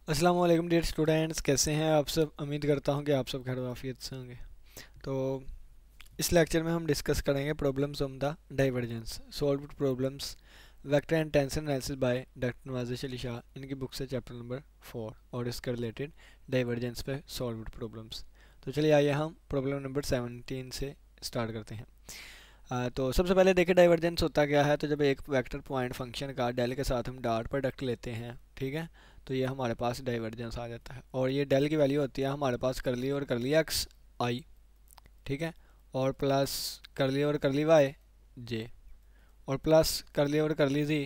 अस्सलाम वालेकुम dear students, कैसे हैं आप सब। उम्मीद करता हूं कि आप सब खैर वाफियत से होंगे। तो इस लेक्चर में हम डिस्कस करेंगे problems on the divergence, solved problems, vector and tensor analysis by doctor Nawazish Ali Shah. इनकी बुक से चैप्टर नंबर 4 और इसके रिलेटेड डाइवर्जेंस पे सॉल्व्ड प्रॉब्लम्स। तो चलिए आइए हम प्रॉब्लम नंबर 17 से स्टार्ट करते हैं। तो सबसे पहले देखिए डाइवर्जेंस होता क्या है। तो जब एक वेक्टर पॉइंट फंक्शन का डेल के साथ हम डॉट प्रोडक्ट लेते हैं, ठीक है, तो ये हमारे पास डाइवर्जेंस आ जाता है। और ये डेल की वैल्यू होती है हमारे पास करली और करली एक्स आई, ठीक है, और प्लस करली और करली वाई जे, और प्लस करली और करली जी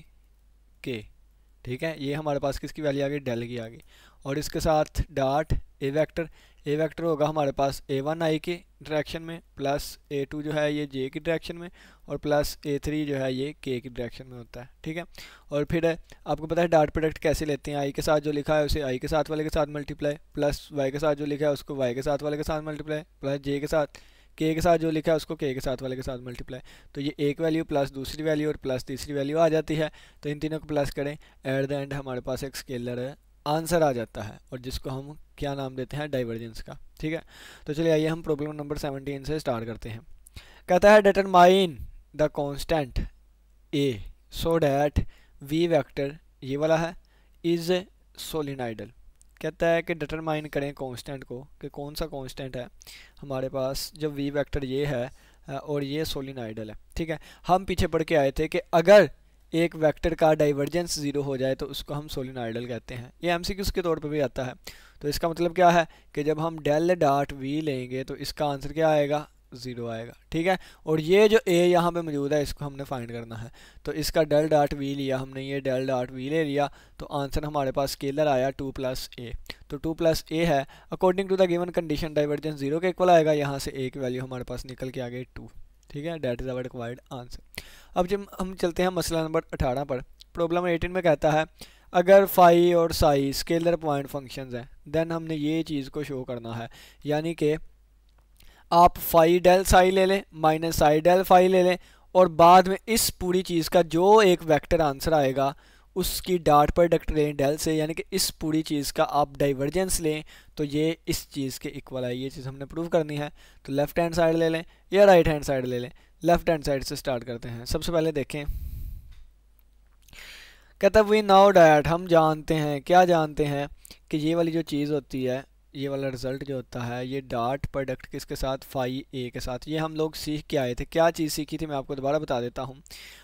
के, ठीक है। ये हमारे पास किसकी वैल्यू आ गई, डेल की आ गई। और इसके साथ डॉट ए वेक्टर होगा हमारे पास A1 आई की डायरेक्शन में, प्लस A2 जो है ये जे की डायरेक्शन में, और प्लस A3 जो है ये के की डायरेक्शन में होता है, ठीक है। और फिर आपको पता है डॉट प्रोडक्ट कैसे लेते हैं। आई के साथ जो लिखा है उसे आई के साथ वाले के साथ मल्टीप्लाई, प्लस वाई के साथ जो लिखा है उसको वाई के साथ वाले के साथ मल्टीप्लाई, प्लस जे के साथ के साथ जो लिखा है उसको के साथ वाले के साथ मल्टीप्लाई। तो ये एक वैल्यू प्लस दूसरी वैल्यू और प्लस तीसरी वैल्यू आ जाती है। तो इन तीनों को प्लस करें, एट द एंड हमारे पास एक स्केलर आंसर आ जाता है, और जिसको हम क्या नाम देते हैं, डाइवर्जेंस का, ठीक है। तो चलिए आइए हम प्रॉब्लम नंबर 17 से स्टार्ट करते हैं। कहता है determine the constant a so that v vector, ये वाला है, इज सोलिनाइडल। कहता है कि डिटरमाइन करें कांस्टेंट को, कि कौन सा कांस्टेंट है हमारे पास जब वी वेक्टर ये है और ये सोलिनाइडल है, ठीक है। हम पीछे पढ़ के आए थे कि अगर एक वेक्टर का डाइवर्जेंस ज़ीरो हो जाए तो उसको हम सोलिनाइडल कहते हैं। ये एमसीक्यूज के तौर पे भी आता है। तो इसका मतलब क्या है कि जब हम डेल डॉट वी लेंगे तो इसका आंसर क्या आएगा, ज़ीरो आएगा, ठीक है। और ये जो ए यहाँ पे मौजूद है इसको हमने फाइंड करना है। तो इसका डेल डॉट वी लिया हमने, ये डेल डॉट वी ले लिया, तो आंसर हमारे पास स्केलर आया 2 प्लस ए। तो 2 प्लस ए है, according to the given condition divergence zero के इक्वल आएगा। यहाँ से ए की वैल्यू हमारे पास निकल के आ गई 2, ठीक है। That is our required answer. अब जब हम चलते हैं मसला नंबर 18 पर। प्रॉब्लम 18 में कहता है अगर फाई और साई स्केलर पॉइंट फंक्शंस हैं, देन हमने ये चीज़ को शो करना है, यानी कि आप फाई डेल साई ले लें माइनस साई डेल फाई ले लें, और बाद में इस पूरी चीज़ का जो एक वेक्टर आंसर आएगा उसकी डॉट प्रोडक्ट लें डेल से, यानी कि इस पूरी चीज़ का आप डाइवर्जेंस लें तो ये इस चीज़ के इक्वल है। ये चीज़ हमने प्रूव करनी है। तो लेफ्ट हैंड साइड ले लें या राइट हैंड साइड ले लें। लेफ्ट हैंड साइड से स्टार्ट करते हैं। सबसे पहले देखें, कहता है वी नाउ डैट, हम जानते हैं, क्या जानते हैं, कि ये वाली जो चीज़ होती है, ये वाला रिजल्ट जो होता है, ये डॉट प्रोडक्ट किसके साथ, फाई ए के साथ। ये हम लोग सीख के आए थे। क्या चीज़ सीखी थी मैं आपको दोबारा बता देता हूँ।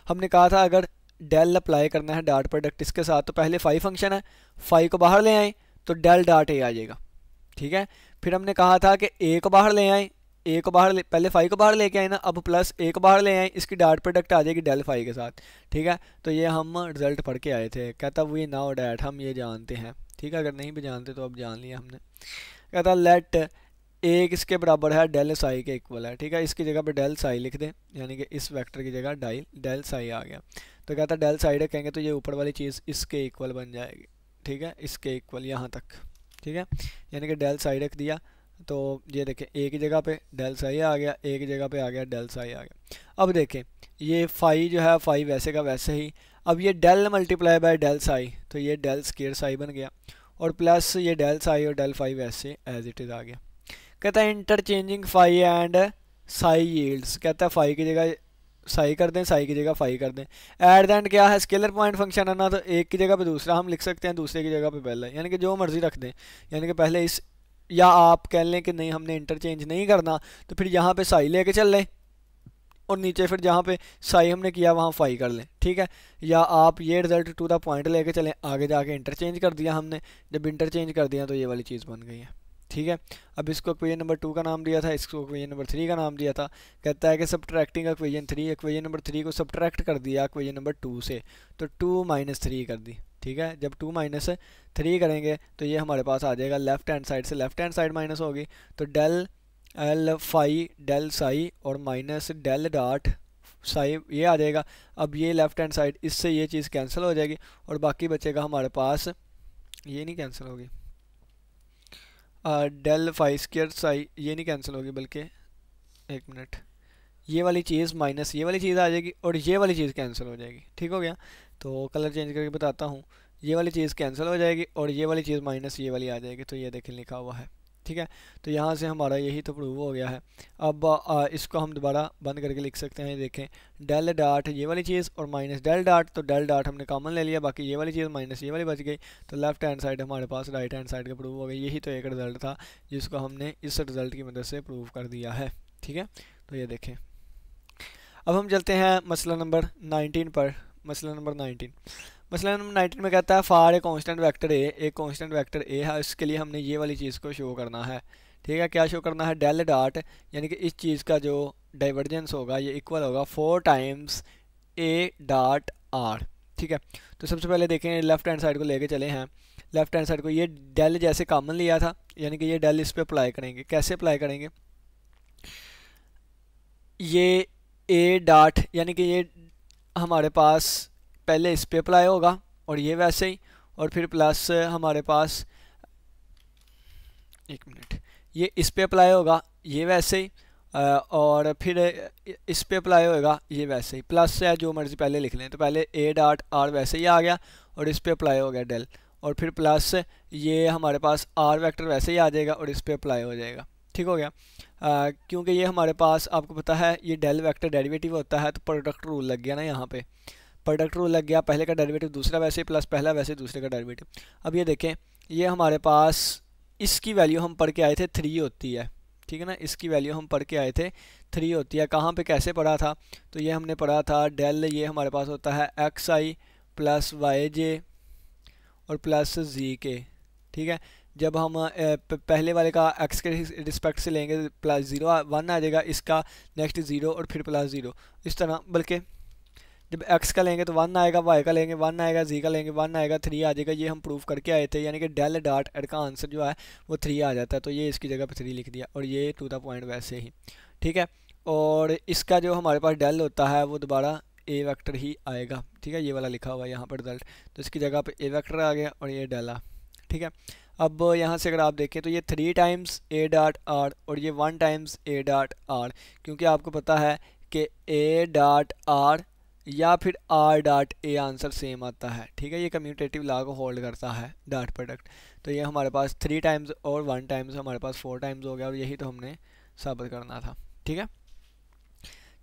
हमने कहा था अगर डेल अप्लाई करना है डॉट प्रोडक्ट इसके साथ, तो पहले फाई फंक्शन है, फाई को बाहर ले आए तो डेल डॉट ए आ जाएगा, ठीक है। फिर हमने कहा था कि ए को बाहर ले आए, ए को बाहर पहले फाई को बाहर लेके आए ना, अब प्लस ए को बाहर ले आए, इसकी डॉट प्रोडक्ट आ जाएगी डेल फाई के साथ, ठीक है। तो ये हम रिजल्ट पढ़ के आए थे। कहता वी नाउ डैट, हम ये जानते हैं, ठीक है। अगर नहीं भी जानते तो अब जान लिया हमने। कहता लेट ए किसके बराबर है, डेल साई के इक्वल है, ठीक है। इसकी जगह पे डेल साई लिख दें, यानी कि इस वेक्टर की जगह डेल साई आ गया। तो कहता डेल साई रखेंगे तो ये ऊपर वाली चीज़ इसके इक्वल बन जाएगी, ठीक है, इसके इक्वल यहाँ तक, ठीक है। यानी कि डेल साई रख दिया तो ये देखें ए की जगह पे डेल साई आ गया, ए की जगह पे आ गया डेल साई आ गया। अब देखें ये फाई जो है फाई वैसे का वैसे ही। अब ये del multiply by del psi, तो ये डेल स्केयर साई बन गया, और प्लस ये डेल साई और डेल फाई वैसे एज इट इज़ आ गया। कहता है interchanging phi and psi yields, कहता है फाई की जगह साई कर दें, साई की जगह फाई कर दें। एट द एंड क्या है, स्केलर पॉइंट फंक्शन है ना, तो एक की जगह पे दूसरा हम लिख सकते हैं, दूसरे की जगह पे पहला, यानी कि जो मर्जी रख दें। यानी कि पहले इस, या आप कह लें कि नहीं हमने इंटरचेंज नहीं करना, तो फिर यहाँ पे साई लेके चल लें, और नीचे फिर जहाँ पे साई हमने किया वहाँ फाई कर लें, ठीक है। या आप ये रिजल्ट टू द पॉइंट लेके चलें, आगे जाके इंटरचेंज कर दिया हमने, जब इंटरचेंज कर दिया तो ये वाली चीज़ बन गई है, ठीक है। अब इसको इक्वेशन नंबर 2 का नाम दिया था, इसको इक्वेशन नंबर 3 का नाम दिया था। कहता है कि सब्ट्रैक्टिंग इक्वेशन 3, इक्वेशन नंबर 3 को सब्ट्रैक्ट कर दिया इक्वेशन नंबर 2 से, तो 2 माइनस 3 कर दी, ठीक है। जब 2 माइनस 3 करेंगे तो ये हमारे पास आ जाएगा लेफ्ट हैंड साइड से, लेफ्ट हैंड साइड माइनस होगी, तो del l phi del psi और माइनस डेल डॉट साई ये आ जाएगा। अब ये लेफ्ट हैंड साइड इससे ये चीज़ कैंसिल हो जाएगी, और बाकी बचेगा हमारे पास, ये नहीं कैंसिल होगी, डेल फाई स्क्र साई ये नहीं कैंसिल होगी, बल्कि एक मिनट, ये वाली चीज़ माइनस ये वाली चीज़ आ जाएगी और ये वाली चीज़ कैंसिल हो जाएगी, ठीक हो गया। तो कलर चेंज करके बताता हूँ, ये वाली चीज़ कैंसिल हो जाएगी और ये वाली चीज़ माइनस ये वाली आ जाएगी। तो ये देखें लिखा हुआ है, ठीक है। तो यहाँ से हमारा यही तो प्रूव हो गया है। अब इसको हम दोबारा बंद करके लिख सकते हैं। देखें डेल डॉट ये वाली चीज़ और माइनस डेल डॉट, तो डेल डॉट हमने कॉमन ले लिया, बाकी ये वाली चीज़ माइनस ये वाली बच गई। तो लेफ्ट हैंड साइड हमारे पास राइट हैंड साइड का प्रूव हो गया। यही तो एक रिज़ल्ट था जिसको हमने इस रिज़ल्ट की मदद से प्रूव कर दिया है, ठीक है। तो ये देखें, अब हम चलते हैं मसला नंबर 19 पर। मसला नंबर 19, मसला नंबर 19 में कहता है for a constant vector A, एक कांस्टेंट वेक्टर ए है, इसके लिए हमने ये वाली चीज़ को शो करना है, ठीक है। क्या शो करना है? डेल डॉट, यानी कि इस चीज़ का जो डाइवर्जेंस होगा ये इक्वल होगा 4 टाइम्स ए डॉट आर, ठीक है। तो सबसे पहले देखें लेफ्ट हैंड साइड को लेके चले हैं। लेफ्ट हैंड साइड को ये डेल जैसे कॉमन लिया था, यानी कि ये डेल इस पर अप्लाई करेंगे। कैसे अप्लाई करेंगे? ये ए डॉट, यानी कि ये हमारे पास पहले इस पे अप्लाई होगा और ये वैसे ही, और फिर प्लस हमारे पास, एक मिनट, ये इस पे अप्लाई होगा ये वैसे ही, और फिर इस पे अप्लाई होगा ये वैसे ही। प्लस है जो मर्जी पहले लिख लें, तो पहले ए डॉट आर वैसे ही आ गया और इस पे अप्लाई हो गया डेल, और फिर प्लस ये हमारे पास आर वेक्टर वैसे ही आ जाएगा और इस पे अप्लाई हो जाएगा, ठीक हो गया। क्योंकि ये हमारे पास आपको पता है ये डेल वेक्टर डेरिवेटिव होता है, तो प्रोडक्ट रूल लग गया ना, यहाँ पे प्रोडक्ट रूल लग गया। पहले का डेरिवेटिव दूसरा वैसे प्लस पहला वैसे दूसरे का डेरिवेटिव। अब ये देखें, ये हमारे पास इसकी वैल्यू हम पढ़ के आए थे 3 होती है, ठीक है ना। इसकी वैल्यू हम पढ़ के आए थे 3 होती है। कहाँ पे कैसे पढ़ा था? तो ये हमने पढ़ा था डेल, ये हमारे पास होता है एक्स आई प्लस वाई जे और प्लस जी के, ठीक है। जब हम पहले वाले का एक्स के रिस्पेक्ट से लेंगे प्लस 0 1 आ जाएगा, इसका नेक्स्ट 0 और फिर प्लस 0, इस तरह। बल्कि जब एक्स का लेंगे तो 1 आएगा, वाई का लेंगे 1 आएगा, जी का लेंगे 1 आएगा, 3 आ जाएगा। ये हम प्रूव करके आए थे, यानी कि डेल डॉट एड का आंसर जो है वो 3 आ जाता है। तो ये इसकी जगह पे 3 लिख दिया और ये टू द पॉइंट वैसे ही, ठीक है। और इसका जो हमारे पास डेल होता है वो दोबारा ए वेक्टर ही आएगा, ठीक है। ये वाला लिखा हुआ है यहाँ पर रिजल्ट, तो इसकी जगह पे ए वेक्टर आ गया और ये डेल आ, ठीक है। अब यहाँ से अगर आप देखें तो ये 3 टाइम्स ए डॉट आर और ये 1 टाइम्स ए डॉट आर, क्योंकि आपको पता है कि ए डॉट आर या फिर R dot A answer same आता है, ठीक है। ये कम्यूटेटिव लॉ को होल्ड करता है डॉट प्रोडक्ट। तो ये हमारे पास 3 टाइम्स और 1 टाइम्स हमारे पास 4 टाइम्स हो गया, और यही तो हमने साबित करना था, ठीक है।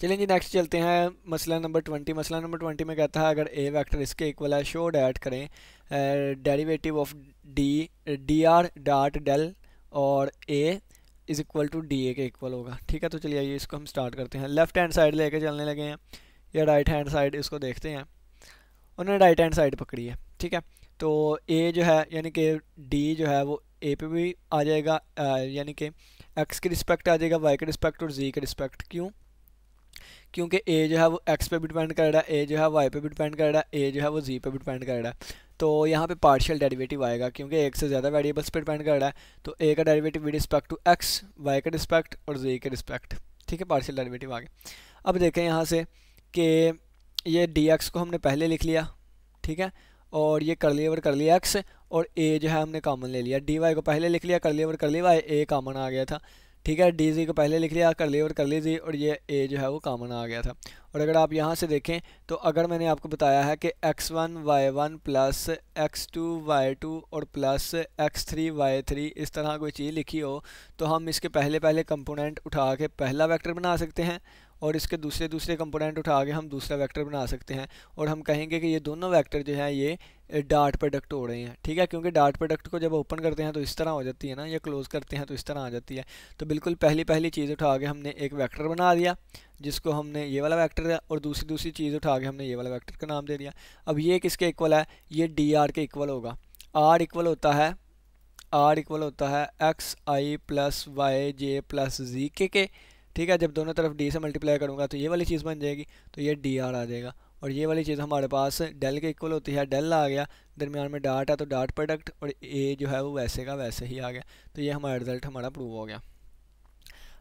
चलिए जी नेक्स्ट चलते हैं मसला नंबर 20। मसला नंबर 20 में कहता है अगर ए वेक्टर इसके इक्वल है, शो डैट करें derivative of D R dot del और A is equal to D A के इक्वल होगा, ठीक है। तो चलिए आइए इसको हम स्टार्ट करते हैं। लेफ्ट हैंड साइड लेके चलने लगे हैं या राइट हैंड साइड, इसको देखते हैं। उन्होंने राइट हैंड साइड पकड़ी है, ठीक है। तो ए जो है यानी कि डी जो है वो ए पे भी आ जाएगा, यानी कि एक्स के रिस्पेक्ट आ जाएगा, वाई के रिस्पेक्ट और जी के रिस्पेक्ट। क्यों? क्योंकि ए जो है वो एक्स पे भी डिपेंड कर रहा है, ए जो है वाई पे भी डिपेंड कर रहा है, ए जो है वो जी पे भी डिपेंड कर रहा है। तो यहाँ पे पार्शियल डेरिवेटिव आएगा, क्योंकि एक से ज़्यादा वेरिएबल्स पे डिपेंड कर रहा है। तो ए का derivative with respect to x, y के रिस्पेक्ट और जी के रिस्पेक्ट, ठीक है। पार्शियल डेरिवेटिव आ गया। अब देखें यहाँ से कि ये डी एक्स को हमने पहले लिख लिया, ठीक है, और ये कर लिया ओवर कर लिया एक्स, और ए जो है हमने कॉमन ले लिया। डी वाई को पहले लिख लिया, कर लिया ओवर कर लिया वाई, ए कॉमन आ गया था, ठीक है। डी जी को पहले लिख लिया, कर लिया ओवर कर ली जी, और ये ए जो है वो कॉमन आ गया था। और अगर आप यहाँ से देखें तो अगर मैंने आपको बताया है कि x1 y1 plus x2 y2 और प्लस x3 y3 इस तरह कोई चीज़ लिखी हो, तो हम इसके पहले पहले कंपोनेंट उठा के पहला वेक्टर बना सकते हैं, और इसके दूसरे दूसरे कंपोनेंट उठा के हम दूसरा वेक्टर बना सकते हैं। और हम कहेंगे कि ये दोनों वेक्टर जो हैं ये डॉट प्रोडक्ट हो रहे हैं, ठीक है। क्योंकि डॉट प्रोडक्ट को जब ओपन करते हैं तो इस तरह हो जाती है ना, या क्लोज करते हैं तो इस तरह आ जाती है। तो बिल्कुल पहली पहली चीज़ उठा के हमने एक वेक्टर बना दिया जिसको हमने ये वाला वेक्टर है, और दूसरी दूसरी चीज़ उठा के हमने ये वाला वेक्टर का नाम दे दिया। अब ये किसके इक्वल है? ये डी आर के इक्वल होगा। आर इक्वल होता है एक्स आई प्लस वाई जे प्लस जी के, ठीक है। जब दोनों तरफ डी से मल्टीप्लाई करूँगा तो ये वाली चीज़ बन जाएगी, तो ये डी आर आ जाएगा। और ये वाली चीज़ हमारे पास डेल के इक्वल होती है, डेल आ गया, दरमियान में डॉट है तो डॉट प्रोडक्ट, और ए जो है वो वैसे का वैसे ही आ गया। तो ये हमारा रिजल्ट हमारा प्रूव हो गया।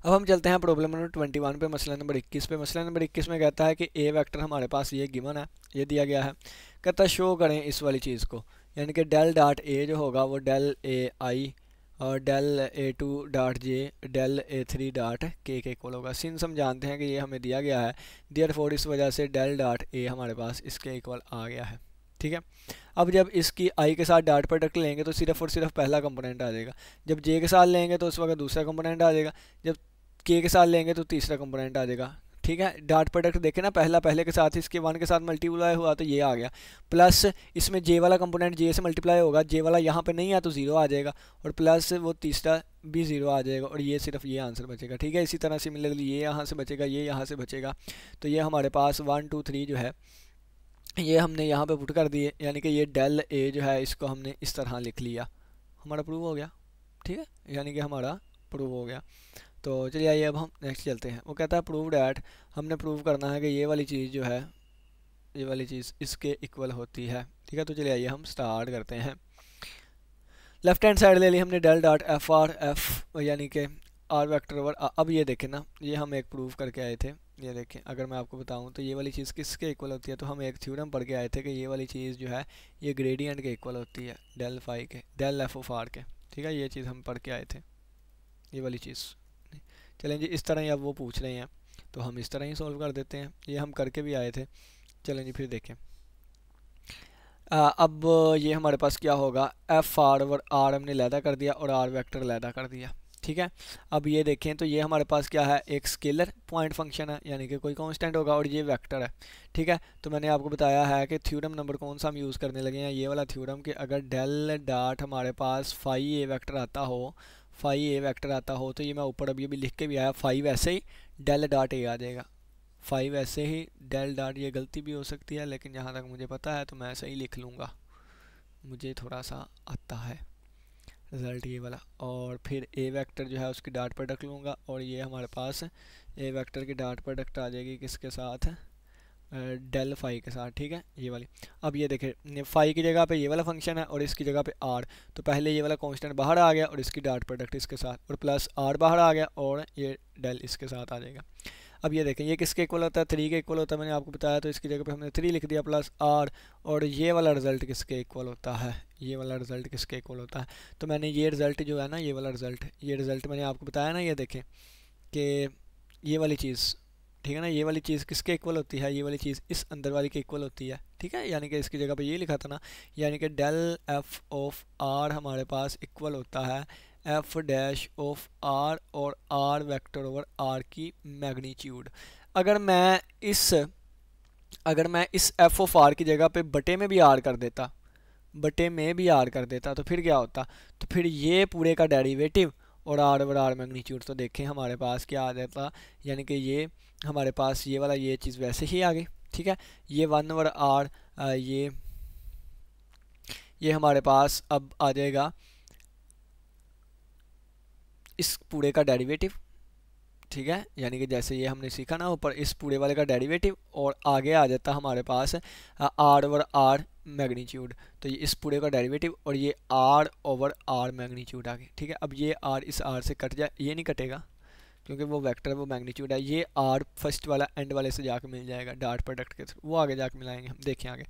अब हम चलते हैं प्रॉब्लम नंबर 21 पे, मसला नंबर 21 पे। मसला नंबर 21 में कहता है कि ए वेक्टर हमारे पास ये गिवन है, ये दिया गया है। कहता है शो करें इस वाली चीज़ को, यानी कि डेल डॉट ए जो होगा वो डेल ए आई और del A to dot J del A three dot के इक्वल होगा। सिंस हम जानते हैं कि ये हमें दिया गया है, देयरफॉर इस वजह से डेल डॉट ए हमारे पास इसके इक्वल आ गया है, ठीक है। अब जब इसकी आई के साथ डॉट प्रोडक्ट लेंगे तो सिर्फ और सिर्फ पहला कंपोनेंट आ जाएगा, जब जे के साथ लेंगे तो उस वक्त दूसरा कंपोनेंट आ जाएगा, जब के साथ लेंगे तो तीसरा कंपोनेंट आ जाएगा। ठीक है, डॉट प्रोडक्ट देखें ना, पहला पहले के साथ इसके वन के साथ मल्टीप्लाई हुआ तो ये आ गया, प्लस इसमें जे वाला कंपोनेंट जे से मल्टीप्लाई होगा, जे वाला यहाँ पे नहीं है तो ज़ीरो आ जाएगा, और प्लस वो तीसरा भी ज़ीरो आ जाएगा, और ये सिर्फ ये आंसर बचेगा। ठीक है, इसी तरह सिमिलरली ये यहाँ से बचेगा, ये यहाँ से बचेगा, तो ये हमारे पास 1 2 3 जो है ये हमने यहाँ पे पुट कर दिए, यानी कि ये डेल ए जो है इसको हमने इस तरह लिख लिया, हमारा प्रूव हो गया। ठीक है, यानी कि हमारा प्रूव हो गया। तो चलिए आइए अब हम नेक्स्ट चलते हैं। वो कहता है प्रूव डैट, हमने प्रूव करना है कि ये वाली चीज़ जो है, ये वाली चीज़ इसके इक्वल होती है। ठीक है, तो चलिए आइए हम स्टार्ट करते हैं। लेफ्ट हैंड साइड ले ली हमने del dot f r, f यानी कि आर वेक्टर ओवर। अब ये देखें ना, ये हम एक प्रूव करके आए थे, ये देखें अगर मैं आपको बताऊं तो ये वाली चीज़ किसके इक्वल होती है, तो हम एक थ्योरम पढ़ के आए थे कि ये वाली चीज़ जो है ये ग्रेडियंट के इक्वल होती है, डेल फाई के, डेल एफ ऑफ आर के। ठीक है, ये चीज़ हम पढ़ के आए थे, ये वाली चीज़। चलें जी, इस तरह ही अब वो पूछ रहे हैं तो हम इस तरह ही सॉल्व कर देते हैं, ये हम करके भी आए थे। चलें जी फिर देखें। अब ये हमारे पास क्या होगा, एफ आर ओवर आर हमने लैदा कर दिया और आर वेक्टर लैदा कर दिया। ठीक है, अब ये देखें तो ये हमारे पास क्या है, एक स्केलर पॉइंट फंक्शन है, यानी कि कोई कांस्टेंट होगा, और ये वेक्टर है। ठीक है, तो मैंने आपको बताया है कि थ्योरम नंबर कौन सा हम यूज़ करने लगे हैं, ये वाला थ्योरम, कि अगर डेल डॉट हमारे पास फाई ए वेक्टर आता हो, फाई ए वेक्टर आता हो, तो ये मैं ऊपर अभी लिख के भी आया, फाई वैसे ही डेल डॉट ए आ जाएगा, फाइव ऐसे ही डेल डॉट, ये गलती भी हो सकती है लेकिन जहाँ तक मुझे पता है तो मैं ऐसे ही लिख लूँगा, मुझे थोड़ा सा आता है रिज़ल्ट ये वाला। और फिर ए वेक्टर जो है उसकी डॉट प्रोडक्ट लूँगा, और ये हमारे पास ए वेक्टर की डॉट प्रोडक्ट आ जाएगी किसके साथ, डेल फाई के साथ। ठीक है, ये वाली। अब ये देखें, फाई की जगह पे ये वाला फंक्शन है और इसकी जगह पे आर, तो पहले ये वाला कांस्टेंट बाहर आ गया और इसकी डॉट प्रोडक्ट इसके साथ, और प्लस आर बाहर आ गया और ये डेल इसके साथ आ जाएगा। अब ये देखें, ये किसके इक्वल होता है, 3 के इक्वल होता है, मैंने आपको बताया, तो इसकी जगह पे हमने 3 लिख दिया प्लस आर, और ये वाला रिज़ल्ट किसके इक्वल होता है, ये वाला रिज़ल्ट किसके इक्वल होता है, तो मैंने ये रिज़ल्ट जो है ना, ये वाला रिज़ल्ट, ये रिज़ल्ट मैंने आपको बताया ना, ये देखें कि ये वाली चीज़, ठीक है ना, ये वाली चीज़ किसके इक्वल होती है, ये वाली चीज़ इस अंदर वाली के इक्वल होती है। ठीक है, यानी कि इसकी जगह पे ये लिखा था ना, यानी कि डेल एफ ऑफ आर हमारे पास इक्वल होता है एफ डैश ऑफ आर और आर वेक्टर ओवर आर की मैग्नीट्यूड। अगर मैं इस एफ ऑफ आर की जगह पे बटे में भी आर कर देता, बटे में भी आर कर देता, तो फिर क्या होता, तो फिर ये पूरे का डेरिवेटिव और आर ओवर आर मैग्नीट्यूड, तो देखें हमारे पास क्या आ जाता, यानी कि ये हमारे पास ये वाला ये चीज़ वैसे ही आ गई। ठीक है, ये 1 ओवर आर, ये हमारे पास अब आ जाएगा इस पूरे का डेरिवेटिव। ठीक है, यानी कि जैसे ये हमने सीखा ना ऊपर, इस पूरे वाले का डेरिवेटिव, और आगे आ जाता हमारे पास आर ओवर आर मैग्नीट्यूड, तो ये इस पूरे का डेरिवेटिव और ये आर ओवर आर मैग्नीट्यूड आ गई। ठीक है, अब ये आर इस आर से कट जाए, ये नहीं कटेगा क्योंकि वो वेक्टर वो मैग्नीट्यूड है, ये आर फर्स्ट वाला एंड वाले से जाके मिल जाएगा डॉट प्रोडक्ट के थ्रू, वो आगे जाके मिलाएंगे हम, देखें आगे।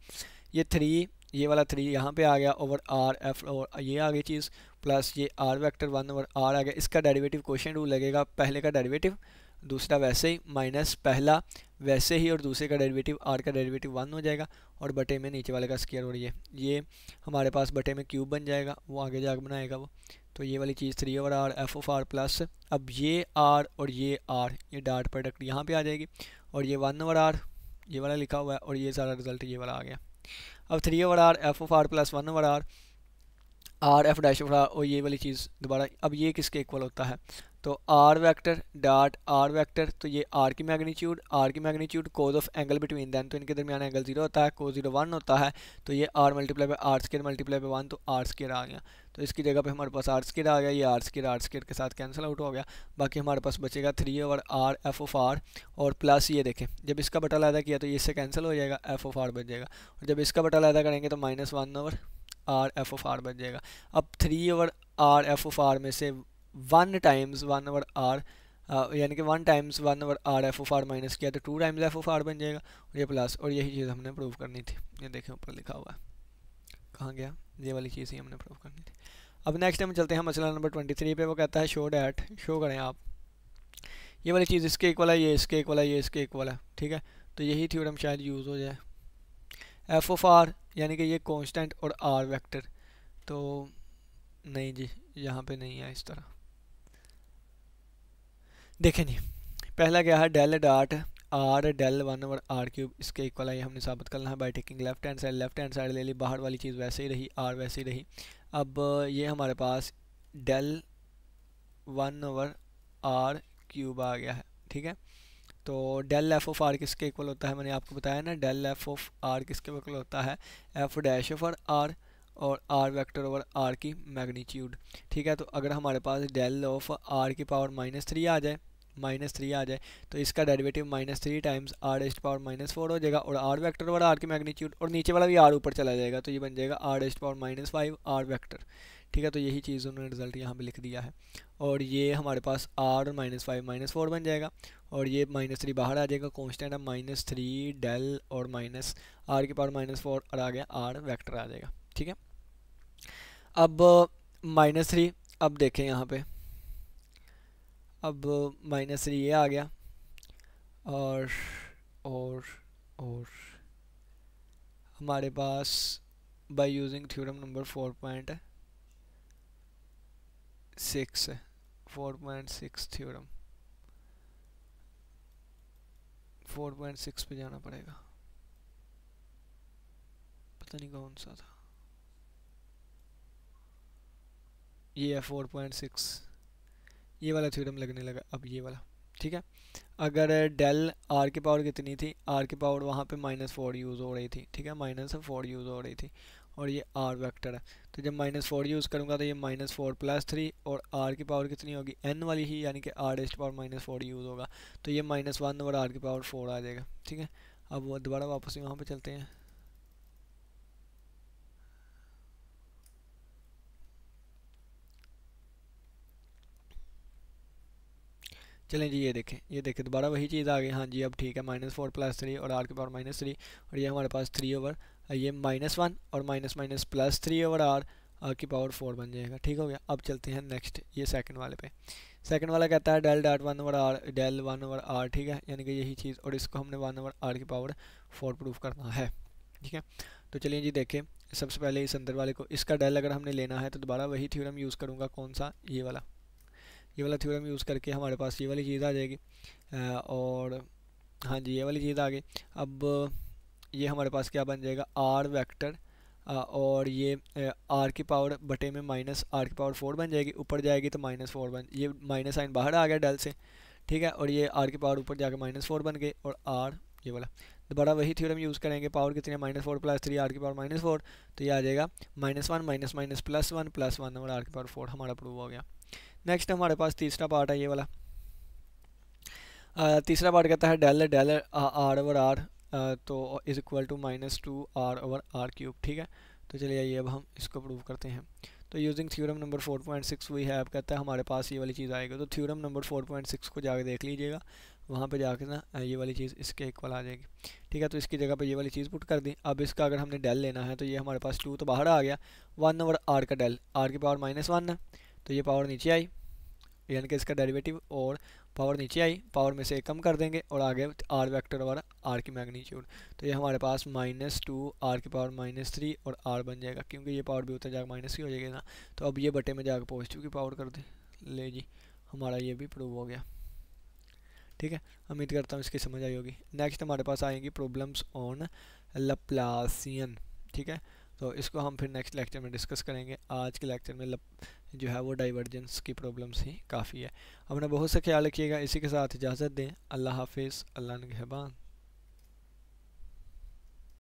ये 3, ये वाला 3 यहाँ पे आ गया ओवर आर एफ, और ये आ गई चीज़, प्लस ये आर वेक्टर 1 ओवर आर आ गया, इसका डेरिवेटिव क्वोशिएंट रूल लगेगा, पहले का डेरिवेटिव दूसरा वैसे ही माइनस पहला वैसे ही, और दूसरे का डेरिवेटिव आर का डेरिवेटिव 1 हो जाएगा, और बटे में नीचे वाले का स्क्वायर, और ये हमारे पास बटे में क्यूब बन जाएगा, वो आगे जाकर बनाएगा वो। तो ये वाली चीज़ 3 over r f of r plus, अब ये आर और ये आर, ये डॉट प्रोडक्ट यहाँ पे आ जाएगी, और ये 1 ओवर आर ये वाला लिखा हुआ है, और ये सारा रिजल्ट ये वाला आ गया। अब 3 over r f of r plus 1 over r f dash over are, और ये वाली चीज़ दोबारा, अब ये किसके इक्वल होता है, तो r vector dot r vector, तो ये आर की magnitude cos of angle between then, तो इनके दरमियान एंगल 0 होता है, कोज 0 1 होता है, तो ये r multiply by r square multiply by 1, तो आर स्क्वायर आ गया, तो इसकी जगह पे हमारे पास आर स्क्वायर आ गया, ये आर स्क्वायर के साथ कैंसिल आउट हो गया, बाकी हमारे पास बचेगा 3 over r f of r, और प्लस ये देखें जब इसका बटा लैदा किया तो ये इससे कैंसिल हो जाएगा, एफ ऑफ आर बच जाएगा, और जब इसका बटा लैदा करेंगे तो minus 1 over r f of r बच जाएगा। अब 3 over r f of r में से 1 टाइम्स 1 ओवर आर, यानी कि 1 times 1 over r f of r minus किया तो 2 टाइम्स एफ ऑफ आर बन जाएगा, और ये प्लस, और यही चीज़ हमने प्रूव करनी थी, ये देखें ऊपर लिखा हुआ है, कहाँ गया, ये वाली चीज़ ही हमने प्रूव करनी थी। अब नेक्स्ट टाइम चलते हैं मसला नंबर 23 पे, वो कहता है शो डैट, शो करें आप ये वाली चीज़ इसके इक्वल है, ये इसके इक्वल है, ये इसके इक्वल है। ठीक है, तो यही थ्योरम शायद यूज़ हो जाए, एफ ऑफ आर यानी कि ये कांस्टेंट और आर वेक्टर, तो नहीं जी, यहाँ पे नहीं है इस तरह। देखें जी, पहला क्या है, del dot r del one over are cube इसके इक्वल है, ये हमने साबित करना है by taking left hand side ले ली, बाहर वाली चीज़ वैसे ही रही, आर वैसे ही रही। अब ये हमारे पास del one over are cube आ गया है, ठीक है। तो डेल एफ ऑफ आर किसके इक्वल होता है, मैंने आपको बताया ना, डेल एफ ऑफ आर किसके इक्वल होता है, एफ डैश ओवर आर और आर वेक्टर ओवर आर की मैग्नीट्यूड, ठीक है। तो अगर हमारे पास डेल ऑफ आर की पावर -3 आ जाए, -3 आ जाए, तो इसका derivative -3 times are raised power -4 हो जाएगा, और आर वेक्टर ओवर आर की मैग्नीट्यूड, और नीचे वाला भी आर ऊपर चला जाएगा, तो ये बन जाएगा r raised power -5 r vector, ठीक है। तो यही चीज़ उन्होंने रिजल्ट यहाँ पे लिख दिया है, और ये हमारे पास आर -5 -4 बन जाएगा, और ये -3 बाहर आ जाएगा, कांस्टेंट है -3 डेल और माइनस आर की पावर -4 और आ गया आर वेक्टर आ जाएगा, ठीक है। अब -3, अब देखें यहाँ पे, अब -3 ये आ गया, और और और हमारे पास बाय यूजिंग थ्योरम नंबर 4.6 है, 4.6 थ्योरम, 4.6 पे जाना पड़ेगा, पता नहीं कौन सा था, ये है 4.6, ये वाला थ्योरम लगने लगा अब, ये वाला, ठीक है। अगर डेल आर की पावर कितनी थी, आर की पावर वहाँ पे -4 यूज़ हो रही थी, ठीक है, -4 यूज़ हो रही थी, और ये आर वेक्टर है, तो जब -4 यूज़ करूँगा तो ये -4 + 3, और आर की पावर कितनी होगी, n वाली ही, यानी कि आर रेस्ट पावर -4 यूज़ होगा, तो ये -1 और आर की पावर 4 आ जाएगा, ठीक है। अब वो दोबारा वापस वहाँ पर चलते हैं, चलें जी, ये देखें दोबारा वही चीज़ आ गई, हाँ जी अब ठीक है, -4 + 3 और आर की पावर -3, और ये हमारे पास 3 ओवर ये -1 और माइनस माइनस +3 ओवर आर की पावर 4 बन जाएगा, ठीक हो गया। अब चलते हैं नेक्स्ट, ये सेकंड वाले पे। सेकंड वाला कहता है del dot 1 over r del 1 over r, ठीक है, यानी कि यही चीज़, और इसको हमने 1 ओवर आर की पावर 4 प्रूफ करना है, ठीक है। तो चलिए जी देखें, सबसे पहले इस अंदर वाले को, इसका डेल अगर हमने लेना है तो दोबारा वही थ्योरम यूज़ करूँगा, कौन सा, ये वाला थ्योरम यूज़ करके हमारे पास ये वाली चीज़ आ जाएगी, और हाँ जी ये वाली चीज़ आ गई। अब ये हमारे पास क्या बन जाएगा, आर वेक्टर, और ये आर की पावर बटे में माइनस आर की पावर 4 बन जाएगी, ऊपर जाएगी तो -4 बन, ये माइनस साइन बाहर आ गया डेल से, ठीक है, और ये आर की पावर ऊपर जाकर -4 बन गए, और आर ये वाला दोबारा वही थ्योरम यूज़ करेंगे, पावर कितनी है, -4 + 3 आर की पावर -4, तो ये आ जाएगा -1 माइनस माइनस +1 और आर की पावर 4 हमारा प्रूव हो गया। नेक्स्ट हमारे पास तीसरा पार्ट है ये वाला, तीसरा पार्ट कहता है del del R over R, तो is equal to -2 R over are cube, ठीक है। तो चलिए आइए अब हम इसको प्रूव करते हैं। तो using theorem number 4.6 we have, कहता है हमारे पास ये वाली चीज़ आएगी, तो थ्योरम नंबर 4.6 को जाके देख लीजिएगा, वहाँ पे जाके ना ये वाली चीज़ इसके इक्वल आ जाएगी, ठीक है। तो इसकी जगह पे ये वाली चीज़ पुट कर दी। अब इसका अगर हमने डेल लेना है तो ये हमारे पास 2 तो बाहर आ गया, 1 ओवर आर का डेल, आर की पावर -1 है, तो ये पावर नीचे आई, यानी कि इसका डेरिवेटिव, और पावर नीचे आई, पावर में से एक कम कर देंगे, और आगे आर वेक्टर और आर की मैग्नीट्यूड, तो ये हमारे पास -2 आर की पावर -3 और आर बन जाएगा, क्योंकि ये पावर भी उतर जाकर -3 हो जाएगी ना, तो अब ये बटे में जाकर पॉजिटिव की पावर कर दे, ले जी हमारा ये भी प्रूव हो गया, ठीक है। उम्मीद करता हूँ इसकी समझ आई होगी। नेक्स्ट हमारे पास आएंगी प्रॉब्लम्स ऑन लप्लासियन, ठीक है, तो इसको हम फिर नेक्स्ट लेक्चर में डिस्कस करेंगे। आज के लेक्चर में जो है वो डाइवर्जेंस की प्रॉब्लम्स ही काफ़ी है। अपना बहुत सा ख्याल रखिएगा, इसी के साथ इजाज़त दें, अल्लाह हाफिज़, अल्लाह निगहबान।